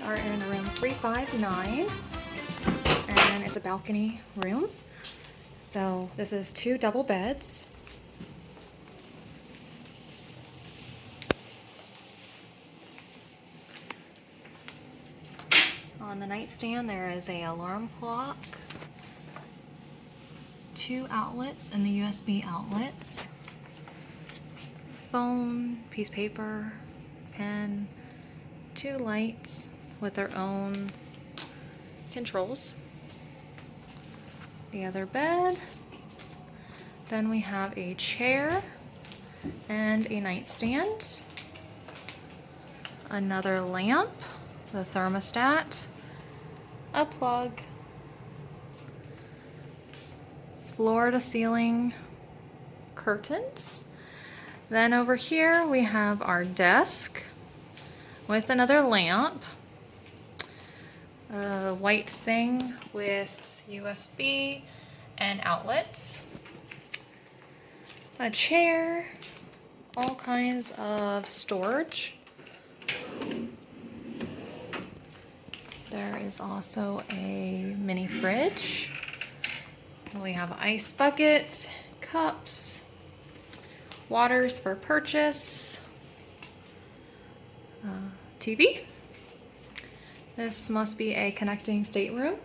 are in room 359, and it's a balcony room. So this is 2 double beds. On the nightstand there is an alarm clock, 2 outlets and the USB outlets, phone, piece of paper, pen, 2 lights with their own controls. The other bed. Then we have a chair and a nightstand. Another lamp, the thermostat, a plug, floor to ceiling curtains. Then over here we have our desk with another lamp, a white thing with USB and outlets, a chair, all kinds of storage. There is also a mini fridge. We have ice bucket, cups, waters for purchase, TV. This must be a connecting stateroom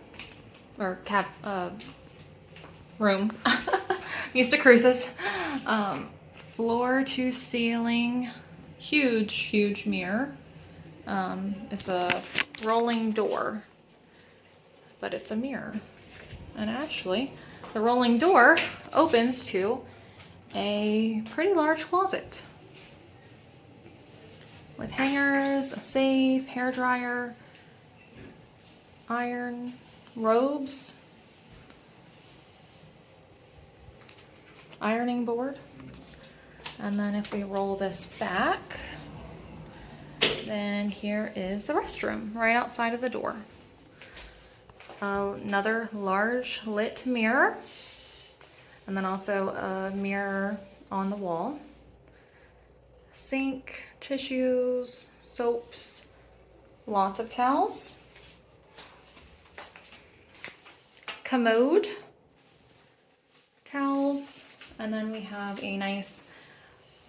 or room. Used to cruises. Floor to ceiling, huge mirror. It's a rolling door, but it's a mirror. And actually, the rolling door opens to a pretty large closet with hangers, a safe, hair dryer, iron, robes, ironing board. And then if we roll this back, then here is the restroom right outside of the door. Another large lit mirror, and then also a mirror on the wall. Sink, tissues, soaps, lots of towels. Commode, towels, and then we have a nice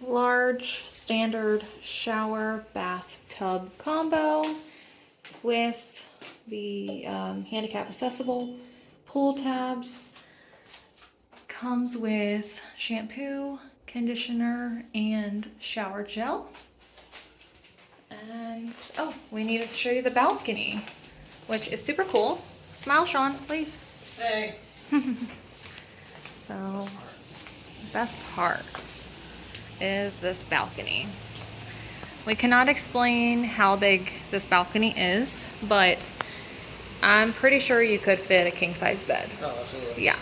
large standard shower bathtub combo with the handicap accessible pool tabs. Comes with shampoo, conditioner, and shower gel. And oh, we need to show you the balcony, which is super cool. Smile, Sean, please. Hey. So, the best part is this balcony. We cannot explain how big this balcony is, but I'm pretty sure you could fit a king-size bed. Oh, absolutely. Yeah.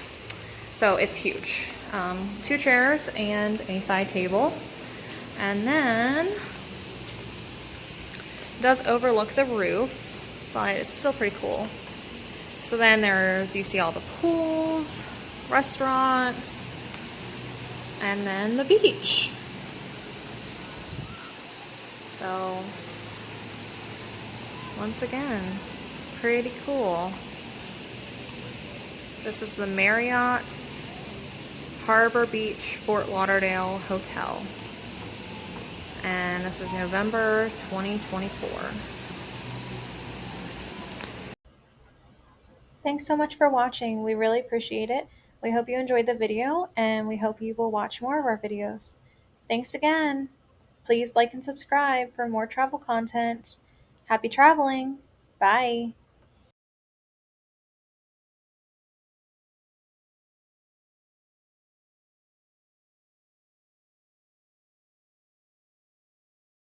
So it's huge. 2 chairs and a side table. And then it does overlook the roof, but it's still pretty cool. So then you see all the pools, restaurants, and then the beach. So, once again, pretty cool. This is the Marriott Harbor Beach, Fort Lauderdale Hotel. And this is November 2024. Thanks so much for watching. We really appreciate it. We hope you enjoyed the video, and we hope you will watch more of our videos. Thanks again. Please like and subscribe for more travel content. Happy traveling. Bye.